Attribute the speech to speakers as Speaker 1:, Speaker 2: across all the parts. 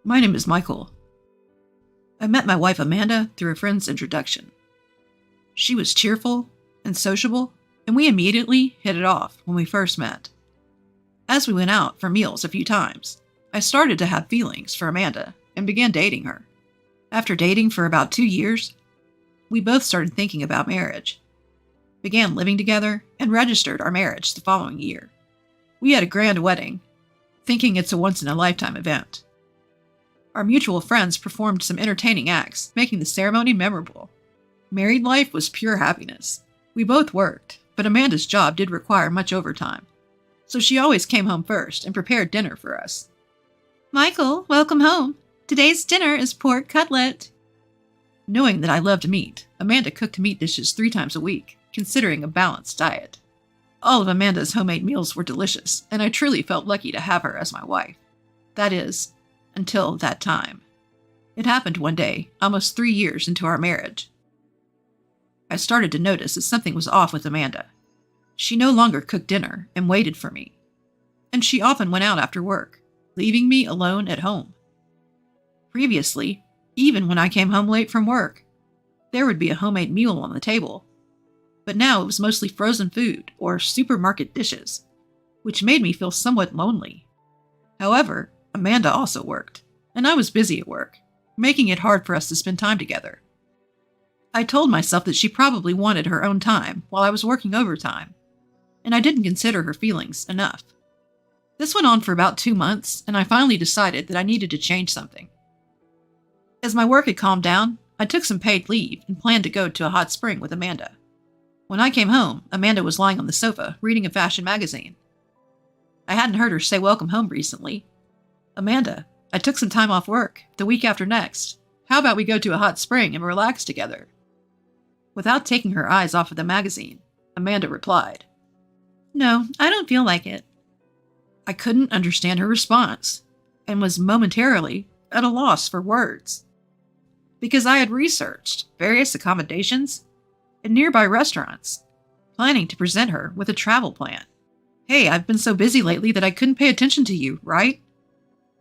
Speaker 1: My name is Michael. I met my wife Amanda through a friend's introduction. She was cheerful and sociable, and we immediately hit it off when we first met. As we went out for meals a few times, I started to have feelings for Amanda and began dating her. After dating for about 2 years, we both started thinking about marriage, began living together, and registered our marriage the following year. We had a grand wedding, thinking it's a once-in-a-lifetime event. Our mutual friends performed some entertaining acts, making the ceremony memorable. Married life was pure happiness. We both worked, but Amanda's job did require much overtime, so she always came home first and prepared dinner for us.
Speaker 2: Michael, welcome home. Today's dinner is pork cutlet.
Speaker 1: Knowing that I loved meat, Amanda cooked meat dishes 3 times a week, considering a balanced diet. All of Amanda's homemade meals were delicious, and I truly felt lucky to have her as my wife. That is, until that time. It happened one day, almost 3 years into our marriage. I started to notice that something was off with Amanda. She no longer cooked dinner and waited for me, and she often went out after work, leaving me alone at home. Previously, even when I came home late from work, there would be a homemade meal on the table, but now it was mostly frozen food or supermarket dishes, which made me feel somewhat lonely. However, Amanda also worked, and I was busy at work, making it hard for us to spend time together. I told myself that she probably wanted her own time while I was working overtime, and I didn't consider her feelings enough. This went on for about 2 months, and I finally decided that I needed to change something. As my work had calmed down, I took some paid leave and planned to go to a hot spring with Amanda. When I came home, Amanda was lying on the sofa reading a fashion magazine. I hadn't heard her say welcome home recently. Amanda, I took some time off work, the week after next. How about we go to a hot spring and relax together? Without taking her eyes off of the magazine, Amanda replied,
Speaker 2: No, I don't feel like it.
Speaker 1: I couldn't understand her response, and was momentarily at a loss for words. Because I had researched various accommodations and nearby restaurants, planning to present her with a travel plan. Hey, I've been so busy lately that I couldn't pay attention to you, right?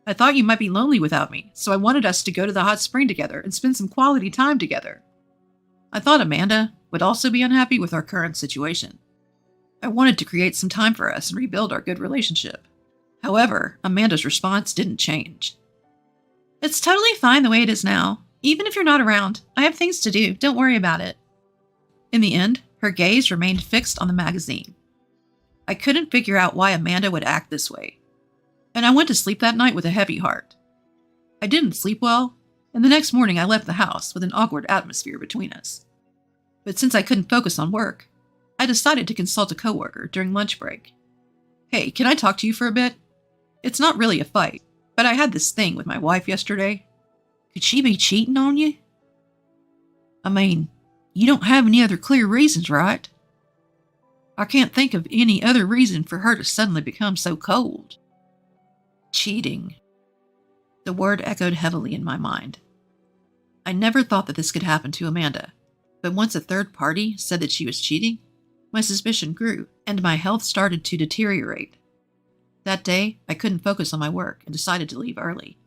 Speaker 1: I thought you might be lonely without me, so I wanted us to go to the hot spring together and spend some quality time together. I thought Amanda would also be unhappy with our current situation. I wanted to create some time for us and rebuild our good relationship. However, Amanda's response didn't change.
Speaker 2: It's totally fine the way it is now. Even if you're not around, I have things to do. Don't worry about it.
Speaker 1: In the end, her gaze remained fixed on the magazine. I couldn't figure out why Amanda would act this way, and I went to sleep that night with a heavy heart. I didn't sleep well, and the next morning I left the house with an awkward atmosphere between us. But since I couldn't focus on work, I decided to consult a coworker during lunch break. Hey, can I talk to you for a bit? It's not really a fight, but I had this thing with my wife yesterday. Could she be cheating on you? I mean, you don't have any other clear reasons, right? I can't think of any other reason for her to suddenly become so cold. Cheating. The word echoed heavily in my mind. I never thought that this could happen to Amanda, but once a third party said that she was cheating, my suspicion grew, and my health started to deteriorate. That day, I couldn't focus on my work and decided to leave early.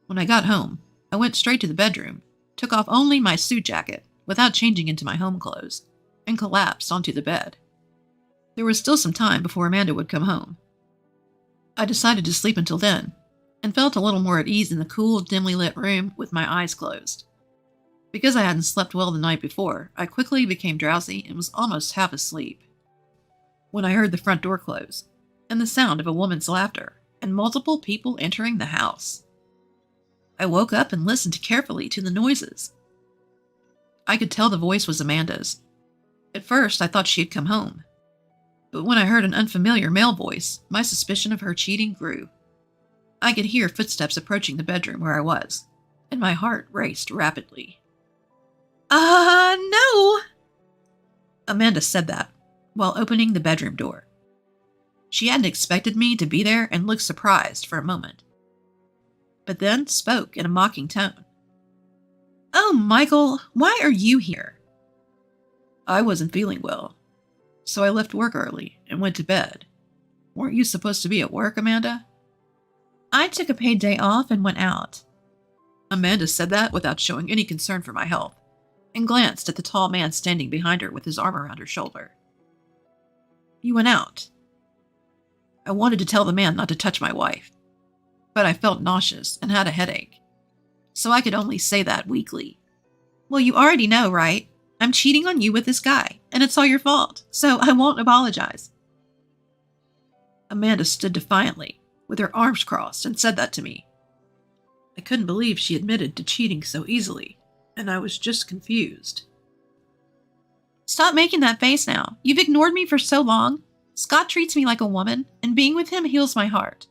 Speaker 1: When I got home, I went straight to the bedroom, took off only my suit jacket without changing into my home clothes, and collapsed onto the bed. There was still some time before Amanda would come home. I decided to sleep until then, and felt a little more at ease in the cool, dimly lit room with my eyes closed. Because I hadn't slept well the night before, I quickly became drowsy and was almost half asleep, when I heard the front door close, and the sound of a woman's laughter, and multiple people entering the house. I woke up and listened carefully to the noises. I could tell the voice was Amanda's. At first, I thought she had come home, but when I heard an unfamiliar male voice, my suspicion of her cheating grew. I could hear footsteps approaching the bedroom where I was, and my heart raced rapidly.
Speaker 2: No!
Speaker 1: Amanda said that, while opening the bedroom door. She hadn't expected me to be there and looked surprised for a moment, but then spoke in a mocking tone.
Speaker 2: Oh, Michael, why are you here?
Speaker 1: I wasn't feeling well, so I left work early and went to bed. Weren't you supposed to be at work, Amanda?
Speaker 2: I took a paid day off and went out.
Speaker 1: Amanda said that without showing any concern for my health, and glanced at the tall man standing behind her with his arm around her shoulder. You went out. I wanted to tell the man not to touch my wife, but I felt nauseous and had a headache, so I could only say that weakly.
Speaker 2: Well, you already know, right? I'm cheating on you with this guy, and it's all your fault, so I won't apologize.
Speaker 1: Amanda stood defiantly, with her arms crossed, and said that to me. I couldn't believe she admitted to cheating so easily, and I was just confused.
Speaker 2: Stop making that face now. You've ignored me for so long. Scott treats me like a woman, and being with him heals my heart.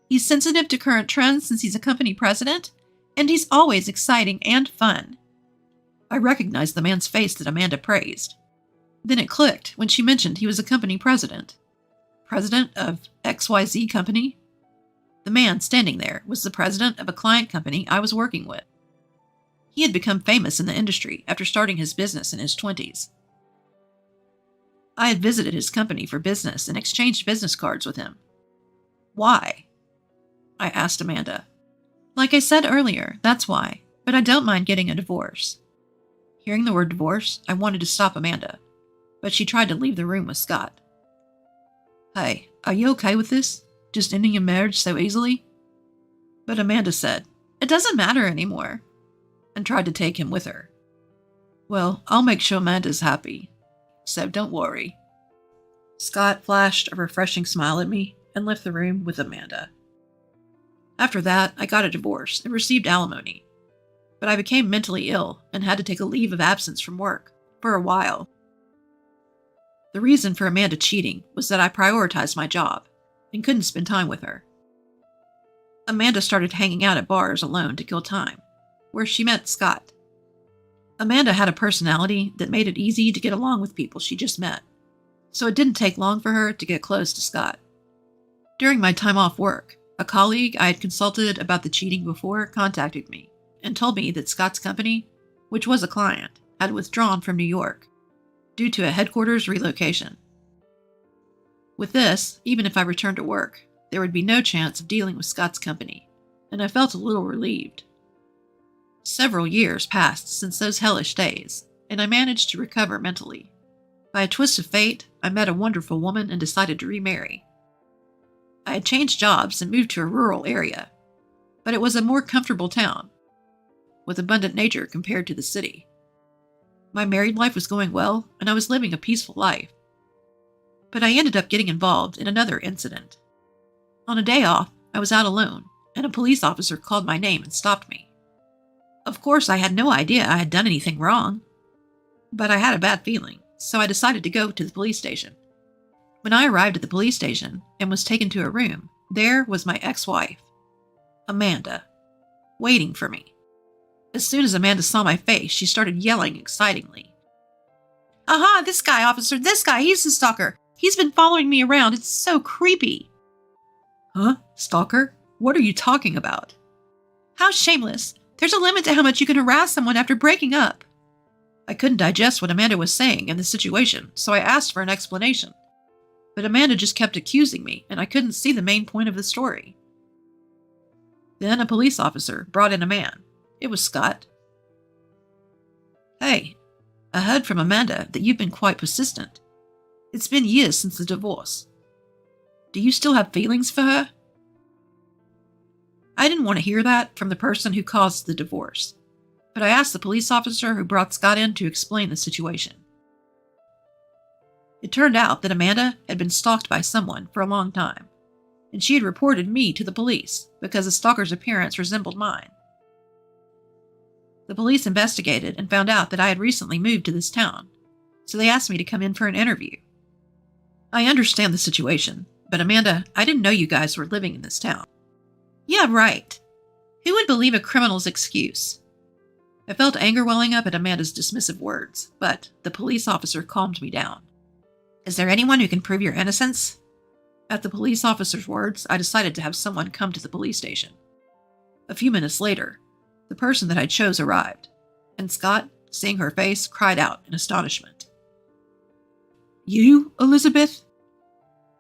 Speaker 2: He's sensitive to current trends since he's a company president, and he's always exciting and fun.
Speaker 1: I recognized the man's face that Amanda praised. Then it clicked when she mentioned he was a company president. President of XYZ Company? The man standing there was the president of a client company I was working with. He had become famous in the industry after starting his business in his 20s. I had visited his company for business and exchanged business cards with him. Why? I asked Amanda.
Speaker 2: Like I said earlier, that's why, but I don't mind getting a divorce.
Speaker 1: Hearing the word divorce, I wanted to stop Amanda, but she tried to leave the room with Scott. Hey, are you okay with this? Just ending your marriage so easily? But Amanda said,
Speaker 2: it doesn't matter anymore,
Speaker 1: and tried to take him with her. Well, I'll make sure Amanda's happy, so don't worry. Scott flashed a refreshing smile at me and left the room with Amanda. After that, I got a divorce and received alimony, but I became mentally ill and had to take a leave of absence from work for a while. The reason for Amanda cheating was that I prioritized my job and couldn't spend time with her. Amanda started hanging out at bars alone to kill time, where she met Scott. Amanda had a personality that made it easy to get along with people she just met, so it didn't take long for her to get close to Scott. During my time off work, a colleague I had consulted about the cheating before contacted me and told me that Scott's company, which was a client, had withdrawn from New York due to a headquarters relocation. With this, even if I returned to work, there would be no chance of dealing with Scott's company, and I felt a little relieved. Several years passed since those hellish days, and I managed to recover mentally. By a twist of fate, I met a wonderful woman and decided to remarry. I had changed jobs and moved to a rural area, but it was a more comfortable town, with abundant nature compared to the city. My married life was going well, and I was living a peaceful life. But I ended up getting involved in another incident. On a day off, I was out alone, and a police officer called my name and stopped me. Of course, I had no idea I had done anything wrong, but I had a bad feeling, so I decided to go to the police station. When I arrived at the police station and was taken to a room, there was my ex-wife, Amanda, waiting for me. As soon as Amanda saw my face, she started yelling excitingly.
Speaker 2: Aha, this guy, officer, this guy, he's the stalker. He's been following me around. It's so creepy.
Speaker 1: Huh? Stalker? What are you talking about?
Speaker 2: How shameless. There's a limit to how much you can harass someone after breaking up.
Speaker 1: I couldn't digest what Amanda was saying in the situation, so I asked for an explanation. But Amanda just kept accusing me, and I couldn't see the main point of the story. Then a police officer brought in a man. It was Scott. Hey, I heard from Amanda that you've been quite persistent. It's been years since the divorce. Do you still have feelings for her? I didn't want to hear that from the person who caused the divorce, but I asked the police officer who brought Scott in to explain the situation. It turned out that Amanda had been stalked by someone for a long time, and she had reported me to the police because the stalker's appearance resembled mine. The police investigated and found out that I had recently moved to this town, so they asked me to come in for an interview. I understand the situation, but Amanda, I didn't know you guys were living in this town.
Speaker 2: Yeah, right. Who would believe a criminal's excuse?
Speaker 1: I felt anger welling up at Amanda's dismissive words, but the police officer calmed me down. Is there anyone who can prove your innocence? At the police officer's words, I decided to have someone come to the police station. A few minutes later, the person that I chose arrived, and Scott, seeing her face, cried out in astonishment. You, Elizabeth?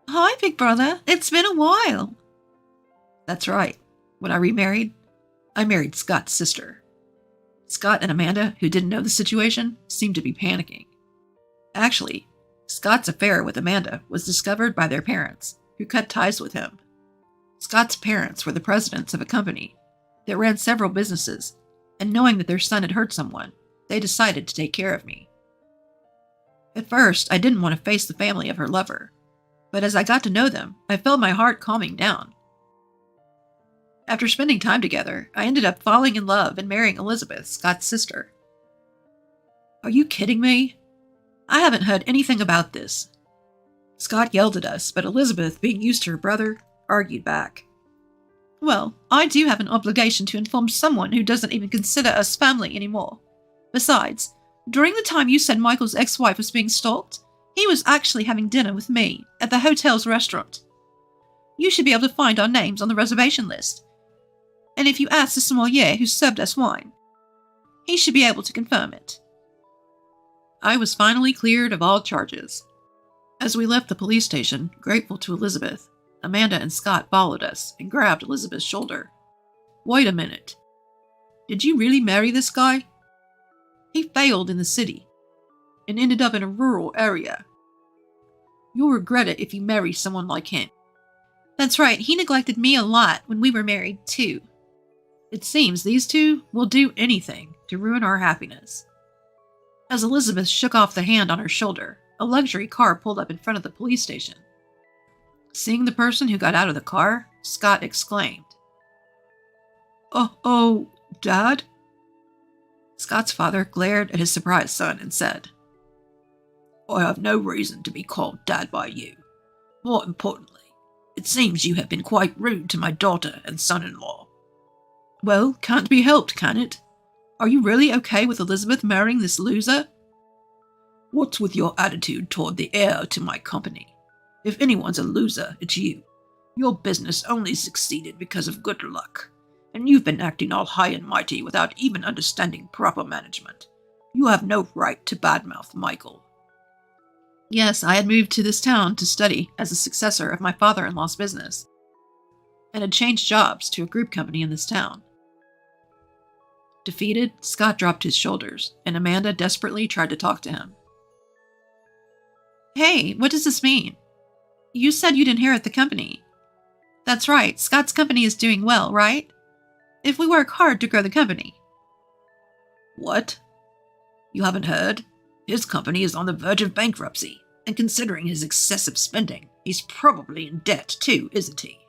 Speaker 2: Hi, big brother. It's been a while.
Speaker 1: That's right. When I remarried, I married Scott's sister. Scott and Amanda, who didn't know the situation, seemed to be panicking. Actually, Scott's affair with Amanda was discovered by their parents, who cut ties with him. Scott's parents were the presidents of a company that ran several businesses, and knowing that their son had hurt someone, they decided to take care of me. At first, I didn't want to face the family of her lover, but as I got to know them, I felt my heart calming down. After spending time together, I ended up falling in love and marrying Elizabeth, Scott's sister. Are you kidding me? I haven't heard anything about this. Scott yelled at us, but Elizabeth, being used to her brother, argued back.
Speaker 2: Well, I do have an obligation to inform someone who doesn't even consider us family anymore. Besides, during the time you said Michael's ex-wife was being stalked, he was actually having dinner with me at the hotel's restaurant. You should be able to find our names on the reservation list. And if you ask the sommelier who served us wine, he should be able to confirm it.
Speaker 1: I was finally cleared of all charges. As we left the police station, grateful to Elizabeth, Amanda and Scott followed us and grabbed Elizabeth's shoulder. Wait a minute. Did you really marry this guy? He failed in the city and ended up in a rural area. You'll regret it if you marry someone like him.
Speaker 2: That's right, he neglected me a lot when we were married, too.
Speaker 1: It seems these two will do anything to ruin our happiness. As Elizabeth shook off the hand on her shoulder, a luxury car pulled up in front of the police station. Seeing the person who got out of the car, Scott exclaimed, Oh, Dad? Scott's father glared at his surprised son and said, I have no reason to be called Dad by you. More importantly, it seems you have been quite rude to my daughter and son-in-law. Well, can't be helped, can it? Are you really okay with Elizabeth marrying this loser? What's with your attitude toward the heir to my company? If anyone's a loser, it's you. Your business only succeeded because of good luck, and you've been acting all high and mighty without even understanding proper management. You have no right to badmouth Michael. Yes, I had moved to this town to study as a successor of my father-in-law's business, and had changed jobs to a group company in this town. Defeated, Scott dropped his shoulders, and Amanda desperately tried to talk to him.
Speaker 2: Hey, what does this mean? You said you'd inherit the company. That's right, Scott's company is doing well, right? If we work hard to grow the company.
Speaker 1: What? You haven't heard? His company is on the verge of bankruptcy, and considering his excessive spending, he's probably in debt too, isn't he?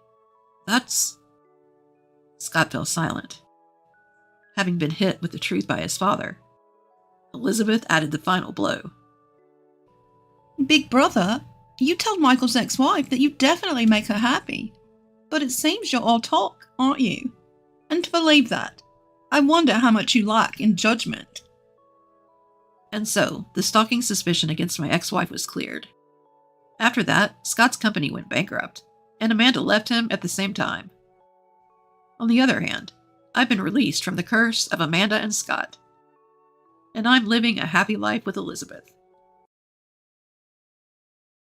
Speaker 1: That's... Scott fell silent, having been hit with the truth by his father. Elizabeth added the final blow.
Speaker 2: Big brother, you told Michael's ex-wife that you'd definitely make her happy. But it seems you're all talk, aren't you? And to believe that, I wonder how much you lack in judgment.
Speaker 1: And so, the stalking suspicion against my ex-wife was cleared. After that, Scott's company went bankrupt, and Amanda left him at the same time. On the other hand, I've been released from the curse of Amanda and Scott, and I'm living a happy life with Elizabeth.